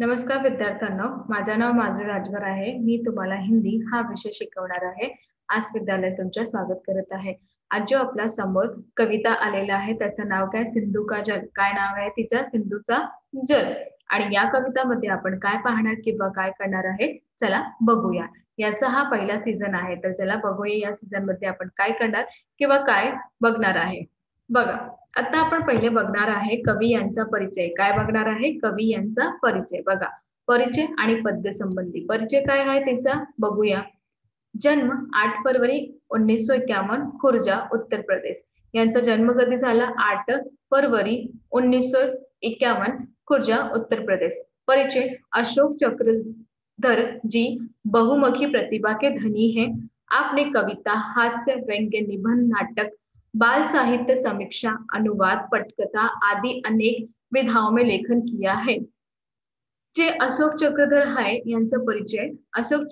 नमस्कार विद्यार्थ्यांनो, माझे नाव माधुरी राजगर आहे. मी तुम्हाला हिंदी हा विषय शिकवणार आहे. आज विद्यालयात तुमचे स्वागत करत आहे. आज जो आपल्या समोर कविता आलेला आहे त्याचं नाव काय? सिंधू का जल. काय नाव आहे तिचा? सिंधूचा जल. आणि या कवितामध्ये आपण काय पाहणार किंवा काय करणार आहे? चला बघूया. याचा हा पहिला सीझन आहे, तर चला बघूया या सीझन मध्ये आपण काय करणार किंवा काय बघणार आहे. बघा, आता आपण पहिले बघणार आहे कवी यांचा परिचय. काय बघणार आहे? कवी यांचा परिचय. बघा, परिचय आणि पद्य संबंधी. परिचय काय आहे त्याचा बघूया. जन्म 8 फरवरी 1951 खुर्जा उत्तर प्रदेश. यांचा जन्म कधी झाला? 8 फरवरी 1951 खुर्जा उत्तर प्रदेश. परिचय: अशोक चक्रधर जी बहुमुखी प्रतिभा के धनी हैं। आपने कविता, हास्य, व्यंग्य, निबंध, नाटक, बाल साहित्य, समीक्षा, अनुवाद, पटकथा आदि अनेक विधाओं में लेखन किया है. जे अशोक चक्रधर आहे यांचा परिचय. अशोक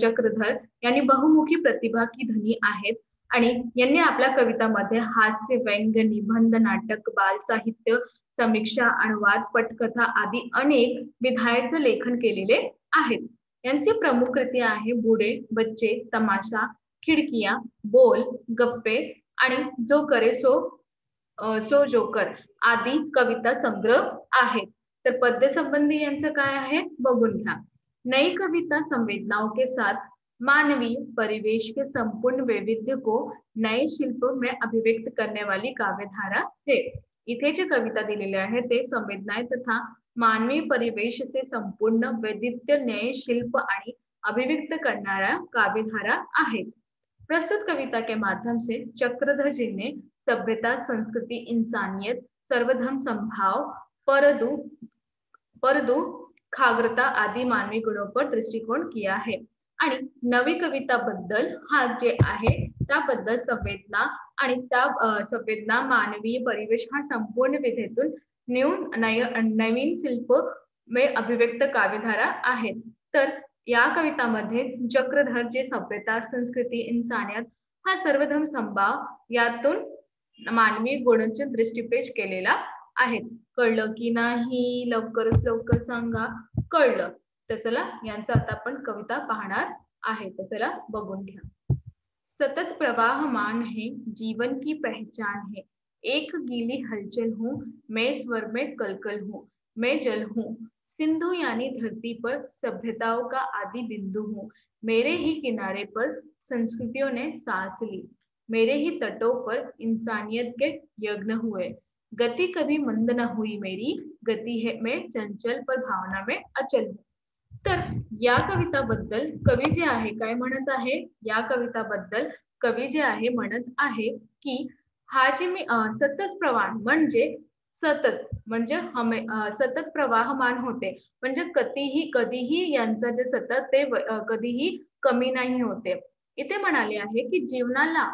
चक्रधर यांनी बहुमुखी प्रतिभा की धनी आहेत आणि यांनी आपल्या कवितामध्ये हास्य, व्यंग्य, निबंध, नाटक, बाल साहित्य, समीक्षा, अनुवाद, पटकथा आदी अनेक विधायचे लेखन केलेले आहेत. यांची प्रमुख कृती आहे बूढ़े बच्चे, तमाशा, खिडकियां, बोल, गप्पे आणि जो करे सो जोकर आदी कविता संग्रह आहेत. तर पद्य संबंधी यांचं काय आहे बघून घ्या. नई कविता संवेदनाओं के साथ मानवीय परिवेश के संपूर्ण वैविध्य को नए शिल्प में अभिव्यक्त करने वाली काव्यधारा है. इथे जे कविता दिलेले आहे ते संवेदनाएं तथा मानवीय परिवेश से संपूर्ण वैविध्य नए शिल्प आणि अभिव्यक्त करणारा काव्यधारा आहे. प्रस्तुत कविता के माध्यम से चक्रधर जी ने सभ्यता, संस्कृति, इंसानियत, सर्वधर्म समभाव, परदू, खाग्रता आदि मानवी गुणों पर दृष्टिकोन किया है. आणि नवी कविता बद्दल हा जे आहे त्याबद्दल संवेदना आणि त्या संवेदना, मानवीय परिवेश हा संपूर्ण विधेतून नवीन शिल्प में अभिव्यक्त काव्यधारा आहेत. तर या कवितामध्ये चक्रधर जे सभ्यता, संस्कृती, इंसानियत हा सर्वधर्म समभाव यातून मानवी गुणांचे दृष्टिपेश केलेला आहे. कळलं की नाही? लवकरच लवकर सांगा. कळलं तर चला यांचा आता आपण कविता पाहणार आहे. तर चला बघून घ्या. सतत प्रवाहमान है, जीवन की पहचान है. एक गीली हलचल हूँ, मैं स्वर में कलकल हूँ. मैं जल हूँ, सिंधु यानी धरती पर सभ्यताओं का आदि बिंदु हूँ. मेरे ही किनारे पर संस्कृतियों ने सांस ली. मेरे ही तटों पर इंसानियत के यज्ञ हुए. गति कभी मंद न हुई मेरी, गति है मैं चंचल पर भावना में अचल हूँ. तर या कविताबद्दल कवी जे आहे काय म्हणत आहे? या कविताबद्दल कवी जे आहे म्हणत आहे की हा जे मी सतत प्रवाह म्हणजे सतत म्हणजे सतत प्रवाहमान होते म्हणजे कधीही यांचं जे सतत ते कधीही कमी नाही होते. इथे म्हणाले आहे की जीवनाला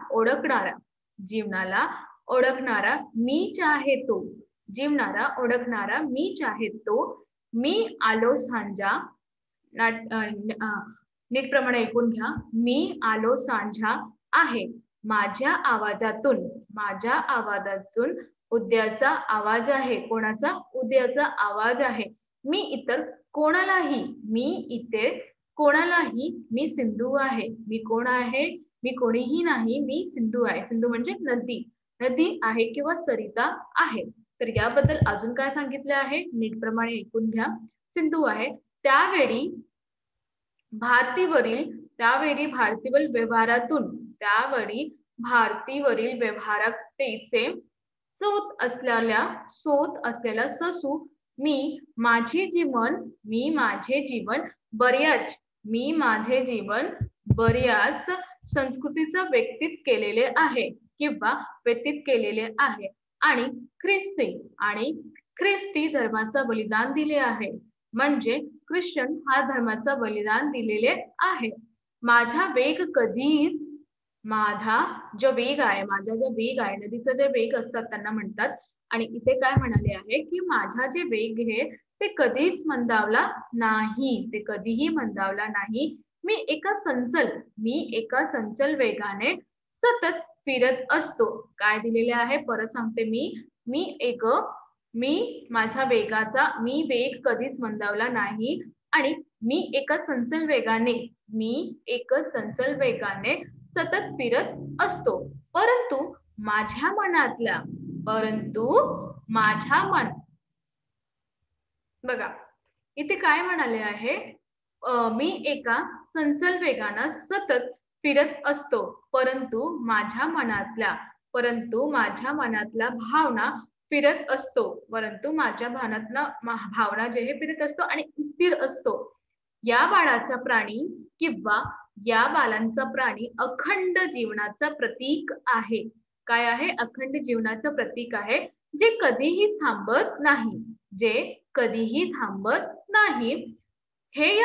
ओळखणारा मीच आहे तो. जीवनाला ओळखणारा मीच आहे तो. मी आलो सांजा. नीट प्रमाणे ऐकून घ्या. मी आलो सांझा आहे. माझ्या आवाजातून उद्याचा आवाज आहे. कोणाचा? उद्याचा आवाज आहे. मी इतर कोणालाही मी सिंधू आहे. मी कोण आहे? मी कोणीही नाही. मी सिंधू आहे. सिंधू म्हणजे नदी आहे किंवा सरिता आहे. तर याबद्दल अजून काय सांगितले आहे नीट प्रमाणे ऐकून घ्या. सिंधू आहे. त्यावेळी भारतीवरील व्यवहाराचे सोत असलेला ससू मी माझे जीवन बऱ्याच संस्कृतीचा व्यतीत केलेले आहे आणि ख्रिस्ती धर्माचा बलिदान दिले आहे. म्हणजे ख्रिश्चन हा धर्माचा बलिदान दिलेले आहे. माझा जो वेग आहे नदीचा जे वेग असतात त्यांना म्हणतात. आणि इथे काय म्हणाले आहे की माझा जे वेग आहे ते कधीही मंदावला नाही. मी एका चंचल वेगाने सतत फिरत असतो. काय दिलेले आहे परत सांगते. मी एक मी वेग कधीच मंदावला नाही आणि मी एकच चंचल वेगाने सतत फिरत असतो. परंतु माझ्या मनातल्या परंतु माझ्या मन बघा इथे काय म्हणाले आहे, मी एका चंचल वेगानं सतत फिरत असतो, परंतु माझ्या मनातल्या भावना फिरत असतो, परंतु माझ्या भावना जे हे फिरत असतो आणि स्थिर असतो. या बाळाचा प्राणी किंवा या बालांचा प्राणी अखंड जीवनाचं प्रतीक आहे. काय आहे? अखंड जीवनाचं प्रतीक आहे, जे कधीही थांबत नाही, जे कधीही थांबत नाही. हे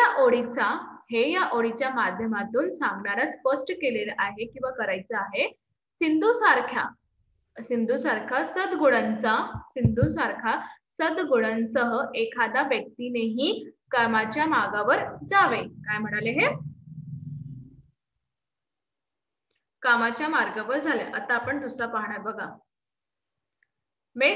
या ओळीच्या माध्यमातून सांगणारा स्पष्ट केलेलं आहे किंवा करायचं आहे. सिंधू सारखा सद्गुणांसह एखादा व्यक्तीनेही कामाच्या मागावर जावे. काय म्हणाले हे? कामाच्या मार्गावर झाले. आता आपण दुसरा पाहणार बघा. मैं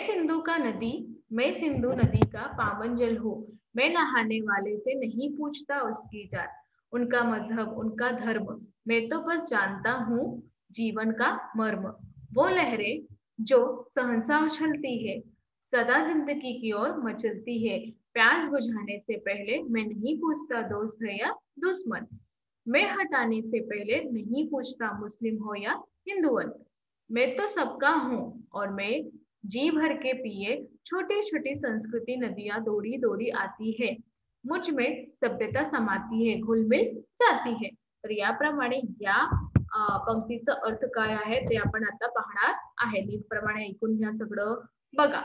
सिंधु नदी का पावन जल हूँ, मैं नहाने वाले से नहीं पूछता उसकी जात, उनका मजहब उनका धर्म मैं तो बस जानता हूँ जीवन का मर्म. वो लहरें जो सहसा उछलती है, सदा जिंदगी की ओर मचलती है, प्यास बुझाने से पहले मैं नहीं पूछता दोस्त है या दुश्मन, मैं हटाने से पहले नहीं पूछता मुस्लिम हो या हिंदुवन, मैं तो सबका हूँ और मैं जी भर के पिए, छोटी छोटी संस्कृती नदियां दौड़ी दौड़ी आती है, मुझ में सभ्यता समाती है, घुल मिल जाती है. तर याप्रमाणे या पंक्तीचा अर्थ काय आहे ते आपण आता पाहणार आहे. नीटप्रमाणे ऐकून घ्या सगळं. बघा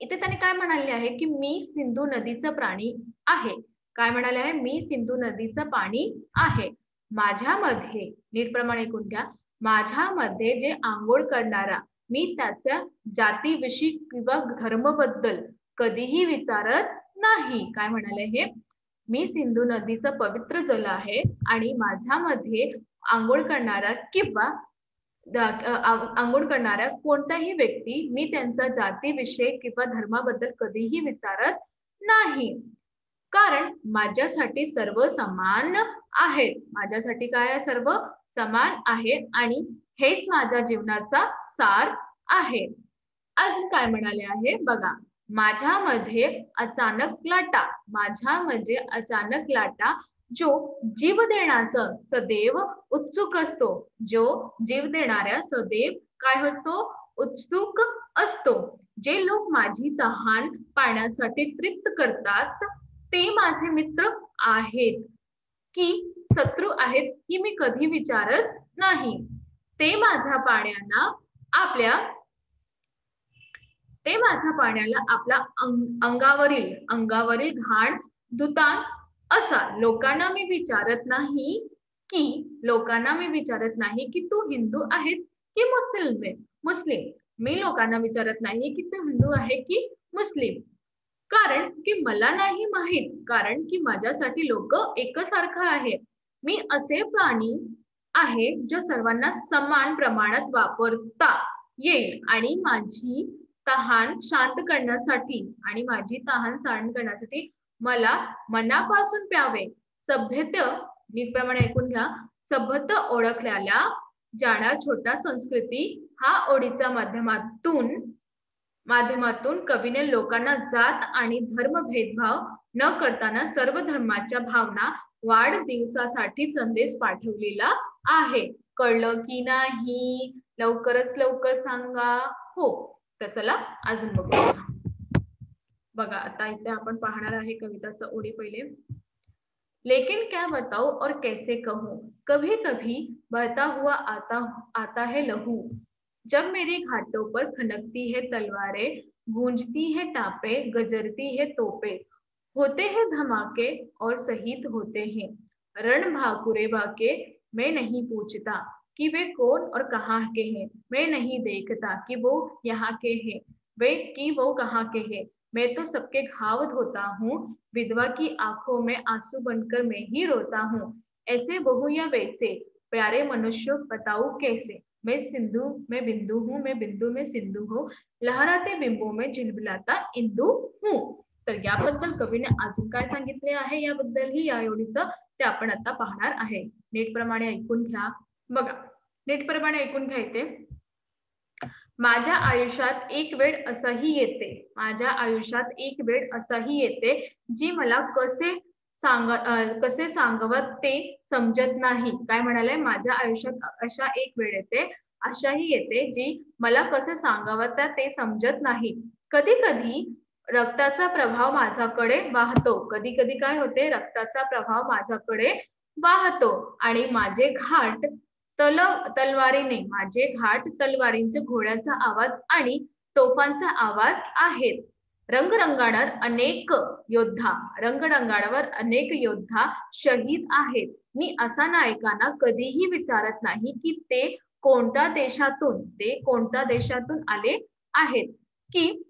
इथे त्याने काय म्हणाले आहे की मी सिंधू नदीचं प्राणी आहे. काय म्हणाले आहे? मी सिंधू नदीचं पाणी आहे. माझ्यामध्ये, नीटप्रमाणे ऐकून घ्या, माझ्यामध्ये जे आंघोळ करणारा, मी त्याच्या जातीविषयी किंवा धर्मबद्दल कधीही विचारत नाही. काय म्हणाले हे? मी सिंधू नदीचं पवित्र जल आहे आणि माझ्यामध्ये आंघोळ करणारा किंवा आंघोळ करणाऱ्या कोणताही व्यक्ती मी त्यांचा जातीविषयी किंवा धर्माबद्दल कधीही विचारत नाही, कारण माझ्यासाठी सर्व समान आहेत. माझ्यासाठी काय आहे? सर्व समान आहे आणि हेच माझ्या जीवनाचा सार आहे. अजून काय म्हणाले आहे बघा. माझ्यामध्ये अचानक लाटा जो जीव देण्याचं सदैव उत्सुक असतो, जो जीव देणाऱ्या सदैव काय होतो? उत्सुक असतो. जे लोक माझी तहान पाण्यासाठी तृप्त करतात ते माझे मित्र आहेत की शत्रू आहेत ही मी कधी विचारत नाही. ते माझ्या पाण्याला आपल्या अंगावरील घाण धुतान असा. लोकांना मी विचारत नाही की तू हिंदू आहेस की मुस्लिम. मी लोकांना विचारत नाही की तू हिंदू आहे की मुस्लिम, कारण की मला नाही माहित, कारण की माझ्यासाठी लोक एकसारखं आहे. मी असे प्राणी आहे जो सर्वांना समान प्रमाणात वापरता येईल आणि माझी तहान शांत करण्यासाठी मला मनापासून प्यावे. नीटप्रमाणे ऐकून घ्या. सभ्यता ओळखलेल्या जाणा छोटा संस्कृती हा ओळीच्या माध्यमातून कवीने लोकांना जात आणि धर्म भेदभाव न करताना सर्व धर्माच्या भावना वाढदिवसासाठी संदेश पाठवलेला आहे. कळलं की नाही? लवकर सांगा. हो, तर चला अजून बघूया. बघा आता इथे आपण पाहणार आहे कविताचा ओळी पहिले. लेकिन क्या बताऊं और कैसे कहूं, कभी कभी बहता हुआ आता है लहू, जब मेरे घाटों पर खनकती है तलवारें, गूंजती है टापे, गजरती है तोपे, होते हैं धमाके और शहीद होते हैं रण भाकुरे बाके, मैं नहीं पूछता कि वे कौन और कहाँ के हैं, मैं नहीं देखता कि वो यहाँ के हैं, वो कहाँ के हैं, मैं तो सबके घाव धोता हूँ, विधवा की आंखों में आंसू बनकर मैं ही रोता हूँ, ऐसे बहु या वैसे प्यारे मनुष्य बताऊं कैसे, मैं सिंधु मैं बिंदु हूँ, मैं बिंदु में सिंधु हूँ, लहराते बिंबू में झिलमिलाता इंदू हूँ. तर याबद्दल कवीने अजून काय सांगितले आहे याबद्दल ही या एवढीच ते आपण आता पाहणार आहे. नीटप्रमाणे ऐकून घ्या. बघा, नीटप्रमाणे ऐकून घ्या इथे. माझ्या आयुष्यात एक वेळ असाही येते, माझ्या आयुष्यात एक वेळ असाही येते जी मला कसे सांगवत ते समजत नाही. काय म्हणाले? माझ्या आयुष्यात अशा एक वेळ येते, अशाही येते जी मला कसे सांगावं ते समजत नाही. कधी कधी रक्ताचा प्रभाव माझ्याकडे वाहतो. कधी कधी काय होते? रक्ताचा प्रभाव माझ्याकडे वाहतो आणि माझे घाट तलवारीने, माझे घाट तलवारींचे घोड्याचा आवाज आणि तोफांचा आवाज आहेत. रंगरंगावर अनेक योद्धा शहीद आहेत. मी असा नायकांना कधीही विचारत नाही की ते कोणत्या देशातून आले आहेत, की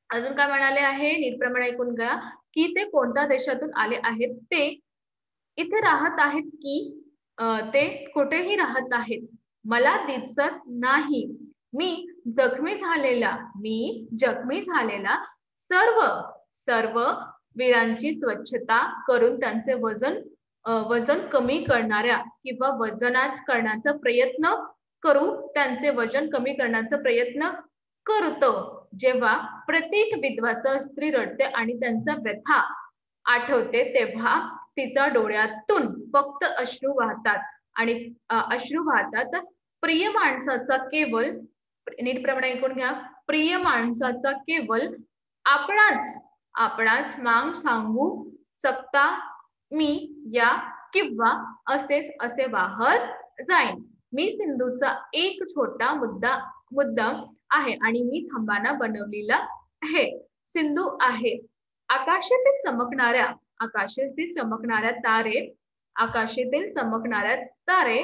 अजून काय म्हणाले आहे नीटप्रमाणे ऐकून घ्या, की ते कोणत्या देशातून आले आहेत, ते इथे राहत आहेत की ते कुठेही राहत आहेत मला दिसत नाही. मी जखमी झालेला सर्व वीरांची स्वच्छता करून त्यांचे वजन कमी करणाऱ्या किंवा वजनाच करण्याचा प्रयत्न करू त्यांचे वजन कमी करण्याचा प्रयत्न करतो. जेव्हा प्रत्येक विधवाचा स्त्री रडते आणि त्यांचा व्यथा आठवते तेव्हा तिच्या डोळ्यातून फक्त अश्रू वाहतात आणि अश्रू वाहतात. प्रिय माणसाचा केवळ नीटप्रमाणे ऐकून घ्या. प्रिय माणसाचा केवळ आपणाच मांग सांगू शकता मी या किंवा असे वाहत जाईन. मी सिंधूचा एक छोटा मुद्दाम आहे आणि मी थांबाना बनवलेला आहे. सिंधू आहे आकाशातील चमकणाऱ्या तारे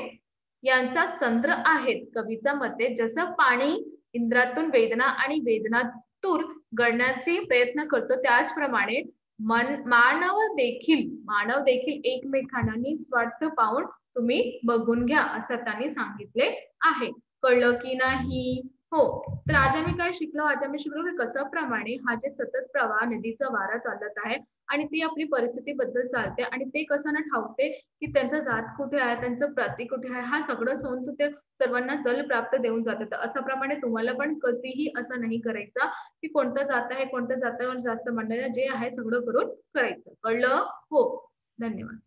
यांचा चंद्र आहेत. कवीच्या मते जसं पाणी इंद्रातून वेदना आणि वेदनातून गळण्याचे प्रयत्न करतो त्याचप्रमाणे मानव देखील एकमेकांना निस्वार्थ पाहून तुम्ही बघून घ्या असं त्यांनी सांगितले आहे. कळलं की नाही? हो. तर आज आम्ही काय शिकलो? आज आम्ही शिकलो की कशाप्रमाणे हा जे सतत प्रवाह नदीचा वारा चालत आहे आणि ती आपली परिस्थिती बद्दल चालते आणि ते कसं ना ठावते की त्यांचा जात कुठे आहे, त्यांचं प्रतीक कुठे आहे, हा सगळं सोडून तू ते सर्वांना जल प्राप्त देऊन जाते. तर अशा प्रमाणे तुम्हाला पण कधीही असं नाही करायचं की कोणतं जात आहे, कोणत्या जातावर जास्त म्हणणं जे आहे सगळं करून करायचं. कळलं? हो. धन्यवाद.